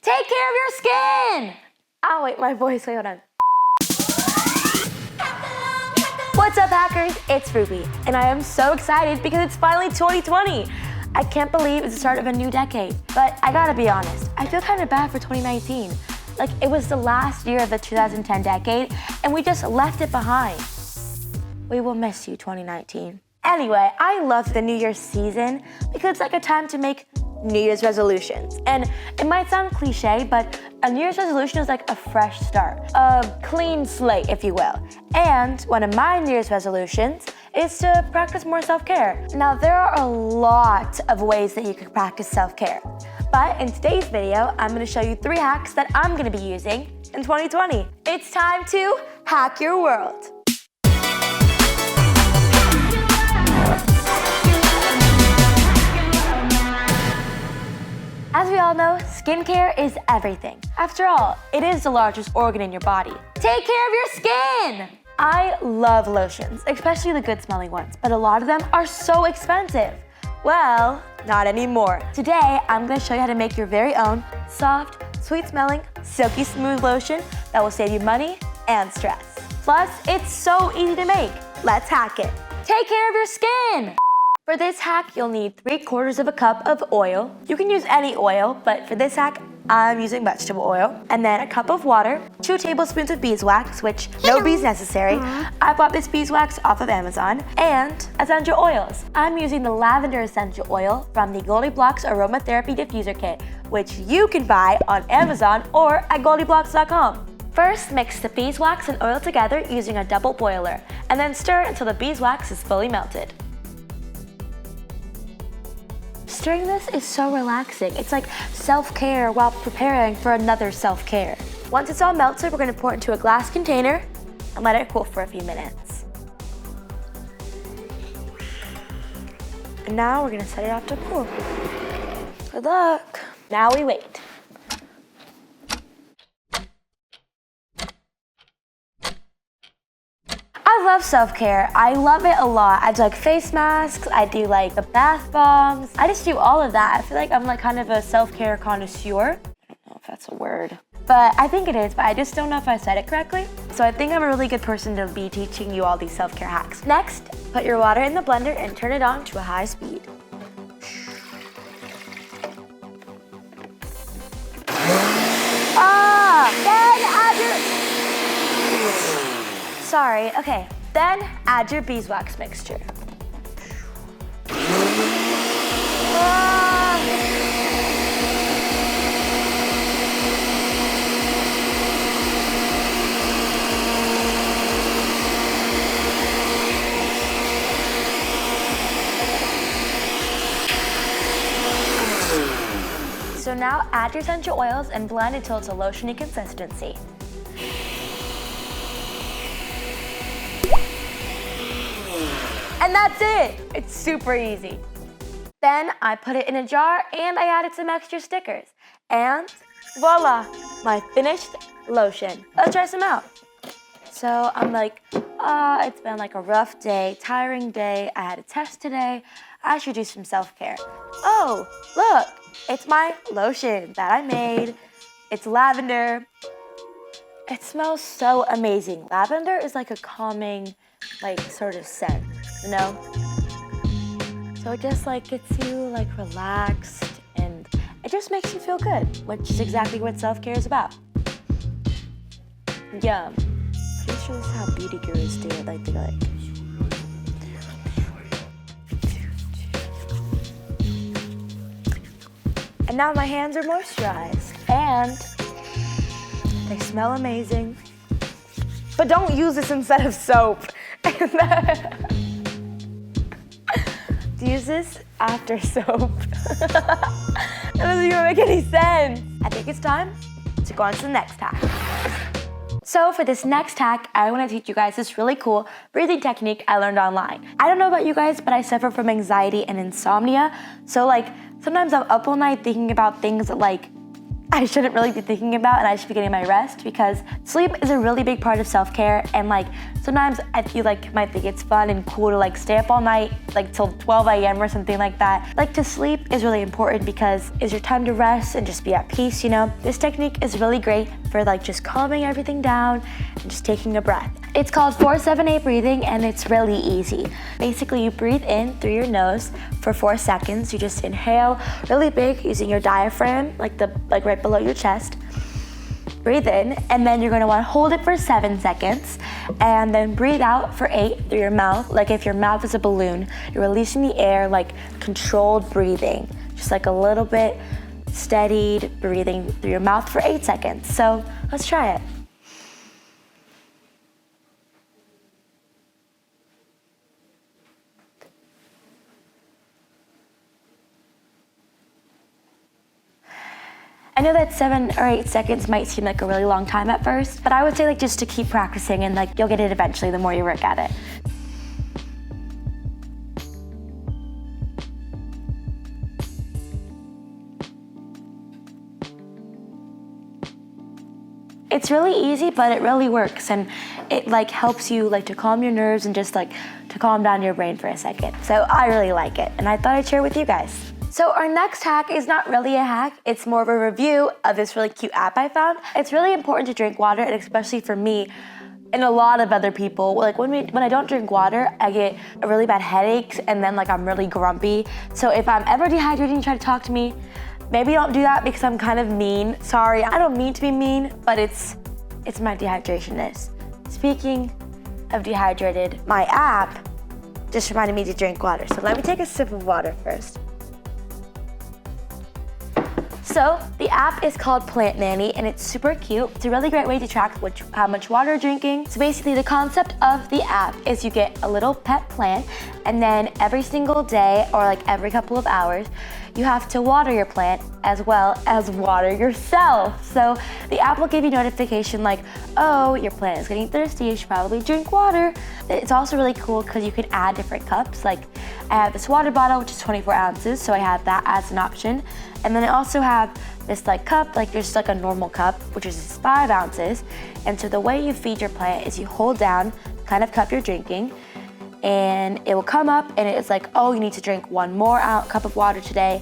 Take care of your skin! Oh, wait, my voice, wait, hold on. What's up, hackers? It's Ruby, and I am so excited because it's finally 2020. I can't believe it's the start of a new decade, but I gotta be honest, I feel kind of bad for 2019. Like, it was the last year of the 2010 decade, and we just left it behind. We will miss you, 2019. Anyway, I love the New Year's season because it's like a time to make New Year's resolutions. And it might sound cliche, but a New Year's resolution is like a fresh start, a clean slate, if you will. And one of my New Year's resolutions is to practice more self-care. Now, there are a lot of ways that you can practice self-care. But in today's video, I'm gonna show you 3 hacks that I'm gonna be using in 2020. It's time to hack your world. As we all know, skincare is everything. After all, it is the largest organ in your body. Take care of your skin! I love lotions, especially the good smelling ones, but a lot of them are so expensive. Well, not anymore. Today, I'm gonna show you how to make your very own soft, sweet smelling, silky smooth lotion that will save you money and stress. Plus, it's so easy to make. Let's hack it. Take care of your skin! For this hack, you'll need 3/4 of a cup of oil. You can use any oil, but for this hack, I'm using vegetable oil. And then a cup of water, 2 tablespoons of beeswax, which no bees necessary. I bought this beeswax off of Amazon. And essential oils. I'm using the lavender essential oil from the GoldieBlox aromatherapy diffuser kit, which you can buy on Amazon or at GoldieBlox.com. First, mix the beeswax and oil together using a double boiler, and then stir until the beeswax is fully melted. Stirring this is so relaxing. It's like self-care while preparing for another self-care. Once it's all melted, we're gonna pour it into a glass container and let it cool for a few minutes. And now we're gonna set it off to cool. Good luck. Now we wait. I love self-care. I love it a lot. I do like face masks, I do like the bath bombs. I just do all of that. I feel like I'm like kind of a self-care connoisseur. I don't know if that's a word, but I think it is, but I just don't know if I said it correctly. So I think I'm a really good person to be teaching you all these self-care hacks. Next, put your water in the blender and turn it on to a high speed. Sorry, okay. Then add your beeswax mixture. So now add your essential oils and blend until it's a lotiony consistency. And that's it. It's super easy. Then I put it in a jar and I added some extra stickers. And voila, my finished lotion. Let's try some out. So I'm like, it's been like a rough day, tiring day. I had a test today. I should do some self-care. Oh, look, it's my lotion that I made. It's lavender. It smells so amazing. Lavender is like a calming, like sort of scent, you know? So it just like gets you like relaxed and it just makes you feel good, which is exactly what self-care is about. Yum. Pretty sure this is how beauty gurus do it, like they go like. And now my hands are moisturized and they smell amazing. But don't use this instead of soap. Use this after soap. That doesn't even make any sense. I think it's time to go on to the next hack. So for this next hack, I want to teach you guys this really cool breathing technique I learned online. I don't know about you guys, but I suffer from anxiety and insomnia. So like sometimes I'm up all night thinking about things that like I shouldn't really be thinking about, and I should be getting my rest, because sleep is a really big part of self-care. And like sometimes I feel like you might think it's fun and cool to like stay up all night, like till 12 a.m. or something like that. Like to sleep is really important because it's your time to rest and just be at peace, you know? This technique is really great for like just calming everything down and just taking a breath. It's called 4-7-8 breathing, and it's really easy. Basically, you breathe in through your nose for 4 seconds. You just inhale really big using your diaphragm, like right below your chest. Breathe in, and then you're gonna wanna hold it for 7 seconds, and then breathe out for 8 through your mouth. Like if your mouth is a balloon, you're releasing the air, like controlled breathing, just like a little bit steadied breathing through your mouth for 8 seconds. So let's try it. I know that 7 or 8 seconds might seem like a really long time at first, but I would say like just to keep practicing, and like you'll get it eventually the more you work at it. It's really easy, but it really works, and it like helps you like to calm your nerves and just like to calm down your brain for a second. So I really like it, and I thought I'd share it with you guys. So our next hack is not really a hack, it's more of a review of this really cute app I found. It's really important to drink water, and especially for me and a lot of other people. Like when I don't drink water, I get a really bad headaches, and then like I'm really grumpy. So if I'm ever dehydrated and try to talk to me, maybe don't do that because I'm kind of mean. Sorry, I don't mean to be mean, but it's my dehydration-ness. Speaking of dehydrated, my app just reminded me to drink water. So let me take a sip of water first. So the app is called Plant Nanny, and it's super cute. It's a really great way to track how much water you're drinking. So basically the concept of the app is you get a little pet plant, and then every single day or like every couple of hours, you have to water your plant as well as water yourself. So the app will give you notification like, oh, your plant is getting thirsty, you should probably drink water. It's also really cool because you can add different cups. Like I have this water bottle, which is 24 ounces, so I have that as an option. And then I also have this like cup, like there's like a normal cup, which is 5 ounces. And so the way you feed your plant is you hold down the kind of cup you're drinking, and it will come up and it's like, oh, you need to drink 1 more cup of water today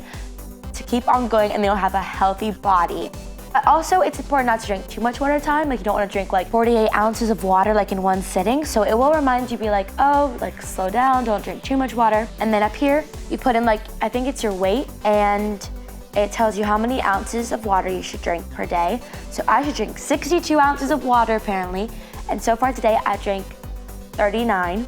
to keep on going, and they'll have a healthy body. But also, it's important not to drink too much water at a time. Like you don't want to drink like 48 ounces of water like in one sitting. So it will remind you, be like, oh, like slow down, don't drink too much water. And then up here, you put in like, I think it's your weight, and it tells you how many ounces of water you should drink per day. So I should drink 62 ounces of water apparently. And so far today, I drank 39.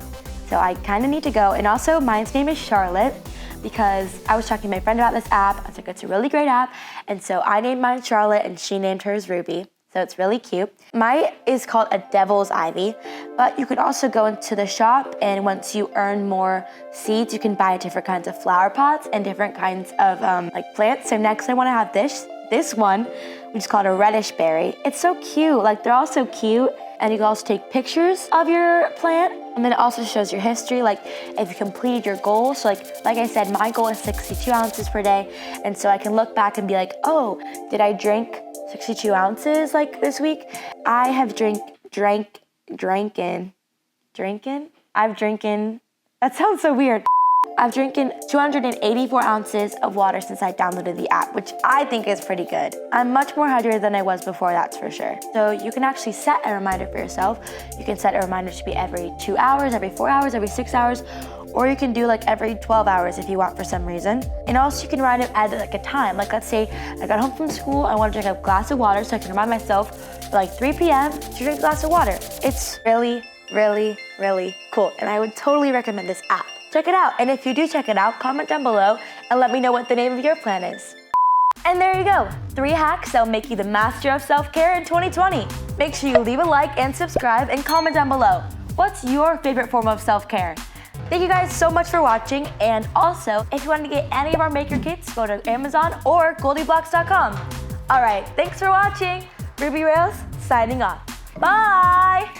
So I kind of need to go. And also, mine's name is Charlotte because I was talking to my friend about this app. I was like, it's a really great app. And so I named mine Charlotte, and she named hers Ruby. So it's really cute. Mine is called a Devil's Ivy, but you could also go into the shop, and once you earn more seeds, you can buy different kinds of flower pots and different kinds of like plants. So next I want to have this one, which is called a reddish berry. It's so cute. Like they're all so cute. And you can also take pictures of your plant, and then it also shows your history, like if you completed your goal. So like I said, my goal is 62 ounces per day, and so I can look back and be like, oh, did I drink 62 ounces like this week? I have drinking. That sounds so weird. I've drinking 284 ounces of water since I downloaded the app, which I think is pretty good. I'm much more hydrated than I was before, that's for sure. So you can actually set a reminder for yourself. You can set a reminder to be every 2 hours, every 4 hours, every 6 hours, or you can do like every 12 hours if you want for some reason. And also you can add like a time. Like let's say I got home from school, I want to drink a glass of water, so I can remind myself for like 3 p.m. to drink a glass of water. It's really, really, really cool. And I would totally recommend this app. Check it out. And if you do check it out, comment down below and let me know what the name of your plan is. And there you go, 3 hacks that'll make you the master of self-care in 2020. Make sure you leave a like and subscribe and comment down below. What's your favorite form of self-care? Thank you guys so much for watching. And also, if you want to get any of our maker kits, go to Amazon or GoldieBlox.com. All right, thanks for watching. Ruby Rails signing off. Bye.